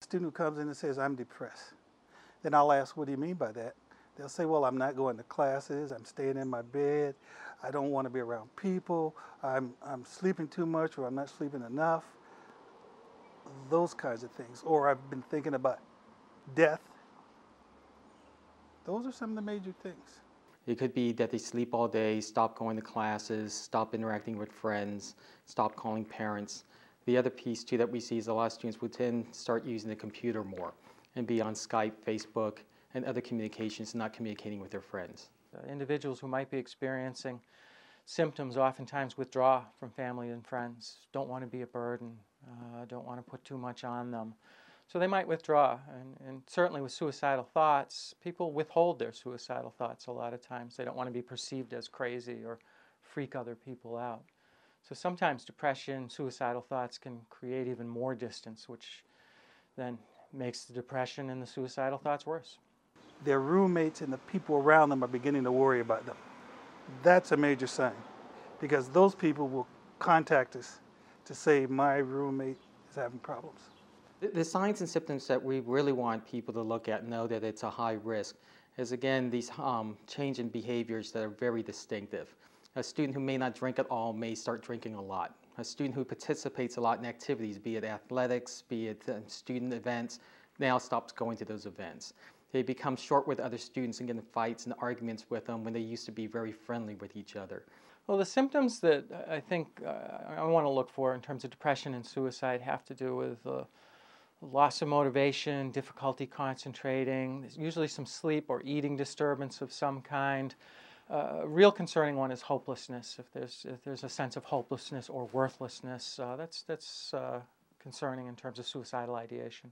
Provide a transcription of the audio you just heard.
student who comes in and says, I'm depressed. Then I'll ask, what do you mean by that? They'll say, well, I'm not going to classes, I'm staying in my bed, I don't want to be around people, I'm sleeping too much, or I'm not sleeping enough, those kinds of things. Or I've been thinking about death. Those are some of the major things. It could be that they sleep all day, stop going to classes, stop interacting with friends, stop calling parents. The other piece too that we see is a lot of students would tend to start using the computer more and be on Skype, Facebook, and other communications, not communicating with their friends. Individuals who might be experiencing symptoms oftentimes withdraw from family and friends, don't want to be a burden, don't want to put too much on them. So they might withdraw, and certainly with suicidal thoughts, people withhold their suicidal thoughts a lot of times. They don't want to be perceived as crazy or freak other people out. So sometimes depression, suicidal thoughts can create even more distance, which then makes the depression and the suicidal thoughts worse. Their roommates and the people around them are beginning to worry about them. That's a major sign, because those people will contact us to say, my roommate is having problems. The signs and symptoms that we really want people to look at, know that it's a high risk, is again these change in behaviors that are very distinctive. A student who may not drink at all may start drinking a lot. A student who participates a lot in activities, be it athletics, be it student events, now stops going to those events. They become short with other students and get in fights and arguments with them when they used to be very friendly with each other. Well, the symptoms that I think I want to look for in terms of depression and suicide have to do with loss of motivation, difficulty concentrating, there's usually some sleep or eating disturbance of some kind. A real concerning one is hopelessness. If there's a sense of hopelessness or worthlessness, that's concerning in terms of suicidal ideation.